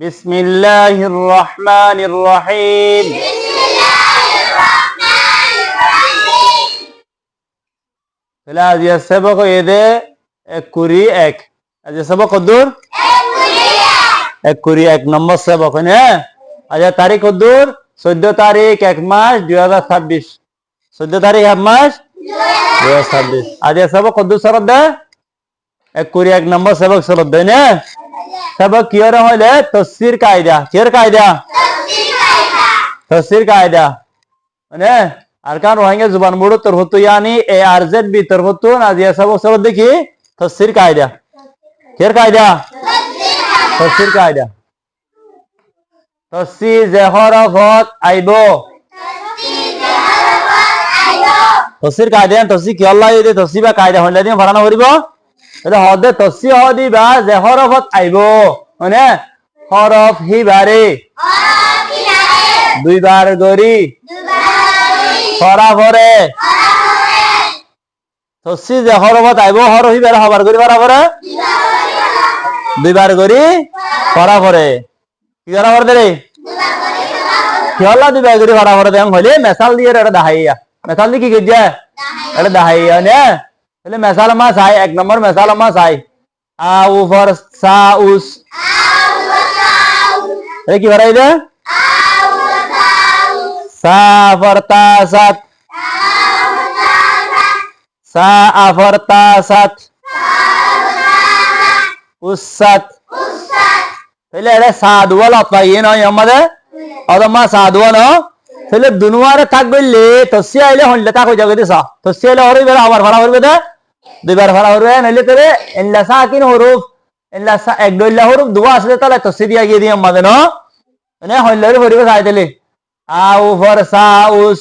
বিসমিল্লাহির রহমানির রহিম। তাহলে আজ সবক এদে এক কুড়ি এক। আজ সবক কদ্দুর এক কুড়ি এক নম্বর সবক। হ্যাঁ, আজ তারিখ কদ্দুর 14 তারিখ 1 মাস 2026। 14 তারিখ 1 মাস 2026। আজ সবক কদ্দুর সরদ দে এক কুড়ি এক নম্বর সবক সরদ দেয় না। सबक कियर হইলে তফসির কায়দা। কির কায়দা? তফসির কায়দা। মানে আরকান রোহিঙ্গা জুবান মুড়ো তরফতু यानी ए आर जेड बी তরফতু আজিয়া सबक সব দেখি তফসির কায়দা। কির কায়দা? তফসির কায়দা। তফসির জহরফত আইবো। তফসির কায়দা তফসির কি আল্লাহ এই তফসির বা কায়দা হইলে দিন ফারানো করিব। এটা হদে তফসি হদি বা জহরফত আইবো। মানে হরফ হিবারে দুইবার গরি ফরাফরে তফসি জহরফত আইবো হরফ হিবারে হবার গরি ফরাফরে দুইবার গরি ফরাফরে কি ফরাফরে দেরে কি হল্লা দুইবার গরি ফরাফরে দেন হইলে মেসাল দিয়ে এটা দাহাইয়া। মেসাল দিয়ে কি গিয়া এটা দাহাইয়া না। তাহলে মেসাল মাস আই এক নম্বর মেসাল মাস আই আউ ফর সাউস। এটা কি ভরাই দে সা ফর তাসাত সা ফর তাসাত উসাত। তাহলে এটা সাদওয়াল আপাইয়ে নয় আমাদের অদমা সাদওয়াল ন। তাহলে দুনুয়ারে থাক বললে তসি আইলে হইলে তা কই যাবে দিছা তসি আইলে হরই বেলা আবার ভাড়া হইবে দে দুইবার ভাড়া হইবে নাইলে তরে ইল্লা সাকিন হরফ ইল্লা সা এক দুইলা হরফ দুয়া আসলে তাহলে তসি দিয়া গিয়ে দিম আমাদের ন। মানে হইলে হরিবে চাই দিলে আউ ফর সাউস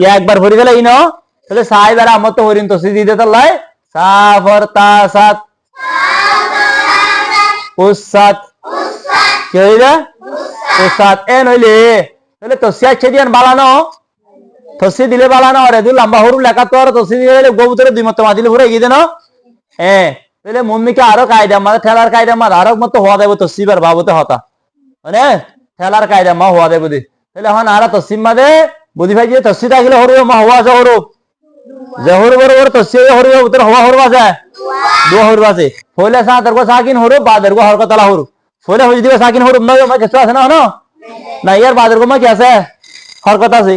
ইয়া একবার হরি গেল ইনো। তাহলে সাই বেলা আমত তো হরিন তসি দিতে তালাই সা ফর তাসাত উসাত কি হইবে উসাত এন হইলে তাহলে তসি আছে দিয়ান বালানো তসি দিলে বালানো আর এদু লম্বা হরু লেখা তো আর তসি দিলে গোবুতরে দুই মত মাদিলে পুরো এগিয়ে দেন। হ্যাঁ, তাহলে মম্মিকে আরো কায়দা মাঝে ঠেলার কায়দা মাঝে আরো মতো হওয়া দেব তসি বার বাবুতে হতা মানে ঠেলার কায়দা মা হওয়া দেব দি। তাহলে এখন আর তসি মাঝে বুঝি ভাই যে তসি থাকলে হরু মা হওয়া আছে হরু যে হরু বড় তসি হরু উত্তর হওয়া হরু আছে দুয়া হরু আছে। ফলে সা দরগো সাকিন হরু বা দরগো হরকতলা হরু ফলে হই দিবে সাকিন হরু নয় মা কিছু আছে না হনো না ইয়ার বাদের গো মা কি আছে হরকত আছে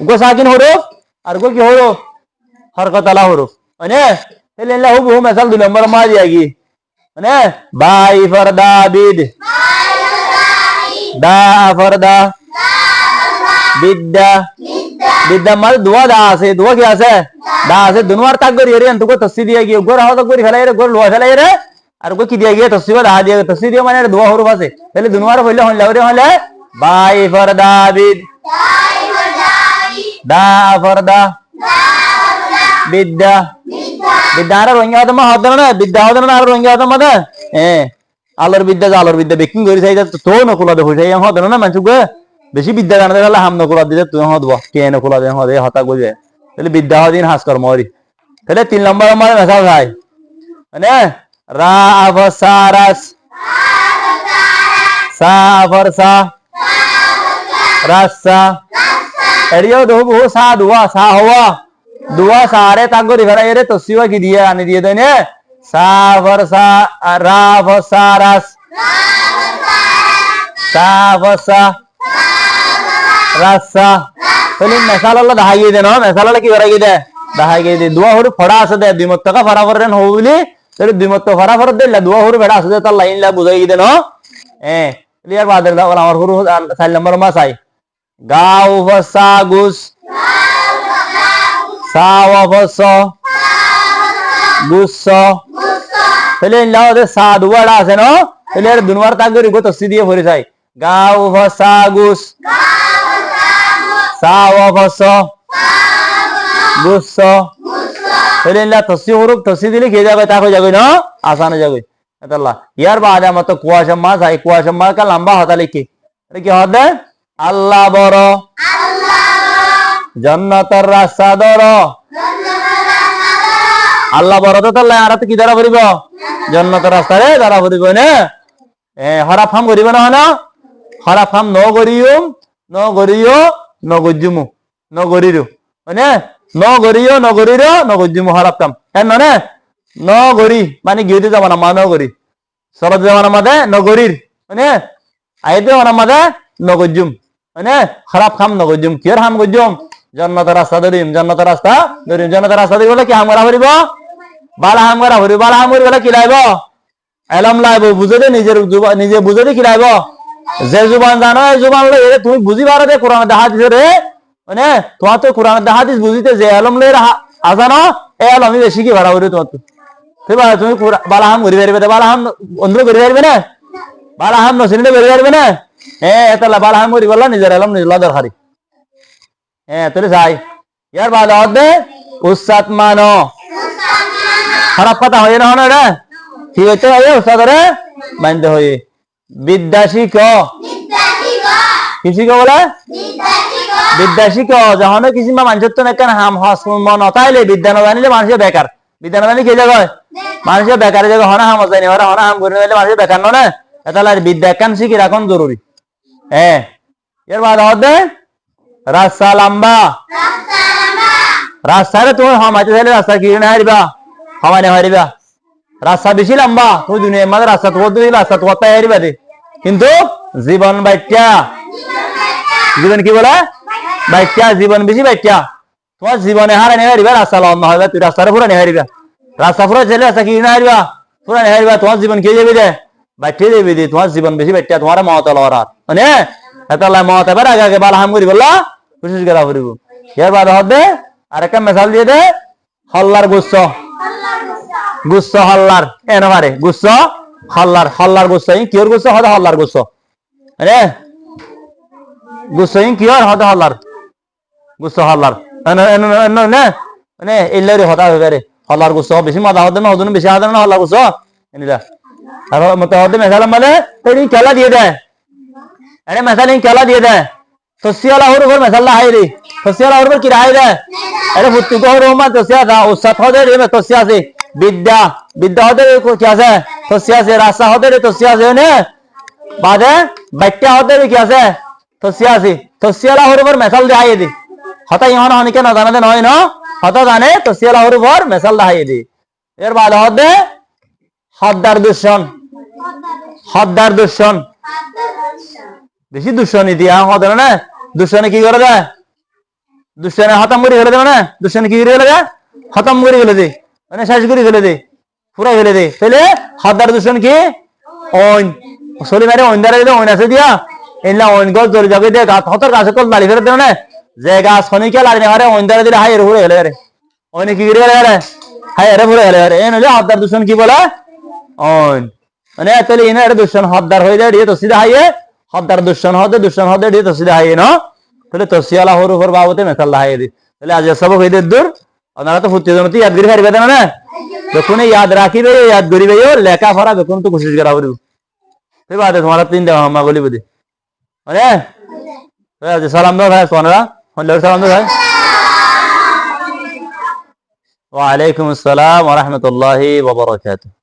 গো সাকিন হরফ আর গো কি হরফ হরকতলা হরফ। মানে তাহলে আল্লাহ হু মেসাল দুই নম্বর মা দিয়া গি মানে বাই ফর দাবিদ দা ফর দা বিদ্যা বিদ্যা মাল দুয়া দা আছে দুয়া কি আছে দা আছে দুনবার তাক করি রে তুকো তসি দিয়া গি গোর হাওয়া করি ফেলাই রে গোর লোয়া ফেলাই রে আর গো কি দিয়া গিয়ে তসি দা দিয়া তসি দিয়া মানে দুয়া হরফ আছে। তাহলে দুনবার হইলে হইলা রে হইলে বাই ফর দাবিদ দা ফর দা বিদ্যা বিদ্যা আর রোহিঙ্গা হতে মা হতে না বিদ্যা হতে না আর রোহিঙ্গা হতে মাদে হ্যাঁ আলোর বিদ্যা আলোর বিদ্যা বেকিং করি চাই তো নকুলা দে হইছে হতে না মানুষ বেশি বিদ্যা জানাতে গেলে হাম নকুলা দিতে তুই হদব কে নকুলা দে হদে হতা কইবে। তাহলে বিদ্যা হদিন হাস কর মরি। তাহলে 3 নম্বর আমার মেসাল ভাই মানে রা আফসারাস সা ফরসা রাসা এরিও দো বহু সা দুয়া সা হওয়া দুয়া সারে তাগরি ভরা এরে তসিবা কি দিয়ে আনি দিয়ে দেনে সা ফরসা রা ফসারাস সা ফসা রাসা। তাহলে মেসাল আল্লাহ দাহাই দে না মেসাল আল্লাহ কি করাই দে দাহাই দে দুয়া হরু ফড়া আছে দে দুই মত টাকা ফড়া ফরেন হবো বলি তাহলে দুই মত ফড়া ফর দে দুয়া হরু বেড়া আছে দে তার লাইন লা বুঝাই দে না। হ্যাঁ ক্লিয়ার বাদের দাও আমার হরু 4 নম্বর মাস আই গাউ ফসাগুস সা ওয়া ফস গুস। তাহলে লাও দে সা দুয়াড়া আছে না তাহলে আর দুনবার তাক করি গো তসি দিয়ে ভরে যায় গাউ ফসাগুস সা ওয়া ফস গুস। তাহলে লা তসি হরফ তসি দিলে কে যাবে তা কই যাবে না আসান যাবে। আল্লাহ ইয়ার বাদে মত কুয়াশা মাস আই কুয়াশা মাস কা লম্বা হতা লিখি এটা কি হবে আল্লাহ বড় জান্নাতের রাস্তা ধরো আল্লাহ বড়তে তাল্লাহ আর কি দ্বারা ফুরিব জান্নাতের রাস্তারে দ্বারা ফুরিব না হরাফ হাম করিব না না হরাফ হাম ন গরিয়ুম ন গরিয় ন গজ্জুমু ন গরিরু মানে ন গরিয় ন গরির ন গজ্জুমু হরাফ কাম এন না ন গরি মানে গিয়ে যাব না মা ন গরি সরদ যাব না মাদে ন গরির মানে আইতে না মাদে ন গজ্জুম মানে হরাফ খাম ন গজ্জুম কি হাম গজ্জুম জান্নাতের রাস্তা ধরিম জান্নাতের রাস্তা ধরিম জান্নাতের রাস্তা ধরি বলে কি হাম করা হরিব বালা হাম করা হরিব বালা হাম করি বলে কি লাইব এলম লাইব বুঝে দে নিজে বুঝে দে কি লাইব যে জুবান জানো এই জুবান লই তুমি বুঝি পারো দে কোরআন হাদিস রে মানে তোমার তো কোরআন হাদিস বুঝিতে যে এলম লই আজানো এই এলম বেশি কি ভাড়া হরি তোমার তো তুমি বালা হাম করি পারবে বালা হাম অন্ধ করি পারবে না বালা হাম নসিনে করি পারবে না এতলা বালা হাম করি বললা নিজের এলম নিজলা দরকারি তোরে যাই ইয়ার বাদ হবে উস্তাদ মানো খারাপ কথা হয়ে না হন রে ঠিক হইতে হয় উস্তাদ রে মানতে হয় বিদ্যা শিখ কি শিখ বলে বিদ্যা শিখ যখন কিছু মানুষের তো কেন হাম হস মন অতাইলে বিদ্যা না জানিলে মানুষের বেকার বিদ্যা না জানি কে জায়গায় মানুষের বেকার জায়গায় হনা হাম যায়নি ওরা হনা হাম করে নিলে মানুষের বেকার নয় তাহলে বিদ্যা কেন শিখি রাখন জরুরি এর বাদ হবে রাস্তা লম্বা রাস্তারে তুমি হামাইতে চাইলে রাস্তা কি না হারিবা হামাই না হারিবা রাস্তা বেশি লম্বা তুমি দুনিয়ার মাঝে রাস্তা তোমার দিলে রাস্তা তোমার তাই হারিবা দে কিন্তু জীবন বাইত্যা জীবন কি বলে বাইত্যা জীবন বেশি বাইত্যা তোমার জীবনে হারা নেই হারিবা রাস্তা লম্বা হবে তুই রাস্তারে পুরা নেই হারিবা রাস্তা পুরা চাইলে রাস্তা কি না হারিবা পুরা নেই হারিবা তোমার জীবন কে যাবে দে বাইঠে যাবে দে তোমার জীবন বেশি বাইত্যা তোমার মহত লড়ার মানে এতলা মহত এবার আগে আগে বালা হাম করি বললা কোশিশ করা ফুরিব এর বাদ হবে আর একটা মেসাল দিয়ে দে হল্লার গুচ্ছ গুচ্ছ হল্লার এনবারে গুচ্ছ হল্লার হল্লার গুচ্ছ কিওর গুচ্ছ হদে হল্লার গুচ্ছ রে গুচ্ছ কিওর হদে হল্লার গুচ্ছ হল্লার মানে এল্লারে হতা হইবে রে হল্লার গুচ্ছ বেশি মজা হদে না হদুন বেশি হদে না হল্লার গুচ্ছ এনিলা আর মতে হদে মেসাল মানে এই খেলা দিয়ে দেয় আরে মেসাল খেলা দিয়ে দেয় সসিয়ালা হর উপর মেসাল্লা হাই রে সসিয়ালা হর উপর কি রাই রে আরে ফুটু তো রহমা সসিয়া দা উস্তাদ হদে রে সসিয়া আছে বিদ্যা বিদ্যা হদে কি আছে সসিয়া আছে রাসা হদে রে সসিয়া আছে নে বাদে বাক্যা হদে কি আছে সসিয়া আছে সসিয়ালা হর উপর মেসাল দে হাই দে হতা ইহন হনিকে না জানা দে নয় না হতা জানে সসিয়ালা হর উপর মেসাল দে হাই দে এর বাদ হদে হদ্দার দুশন হদ্দার দুশন বেশি দুশ্মনী দিয়া হতে না দুশ্মনে কি করে দেয় দুশ্মনে হতাম করে ফেলে দেবে না দুশ্মনে কি করে ফেলে দেয় হতাম করে ফেলে দে মানে শেষ করে ফেলে দে পুরাই ফেলে দে ফেলে হতার দুশ্মন কি ওইন সলি মারে ওইনদারে দিলে ওইন আছে দিয়া এলা ওইন গছ ধরে যাবে দিয়ে গাছ হতার গাছে কল লাড়ি ফেলে দেবে না যে গাছ শনিকে লাড়ি নেওয়ারে ওইনদারে দিলে হাই এর ঘুরে ফেলে রে ওইনে কি করে ফেলে হাই এর ঘুরে ফেলে রে এই নইলে হতার দুশ্মন কি বলে ওইন মানে তাহলে ইনা এর দুশ্মন হতার হয়ে যায় দিয়ে তো সিধা হাইয়ে হদ্দার দুশ্মন হদে দিয়ে তসিদা হাইয়ে না তাহলে তসিয়ালা হর উপর বাবতে মেসাল্লা হাইয়ে দি তাহলে আজ সব হইদের দূর আপনারা তো ফুটতে জন্য ইয়াদ করি পারবে না দেখুন ইয়াদ রাখিবে ইয়াদ করিবে লেখা পড়া দেখুন তো কোশিশ করা করিব সেই বাদে তোমার তিন দেওয়া হাম্মা গলি বুঝি মানে আজ সালাম দাও ভাই সোনারা সালাম দাও ভাই ওয়া আলাইকুম আসসালাম ওয়া রাহমাতুল্লাহি ওয়া বারাকাতুহু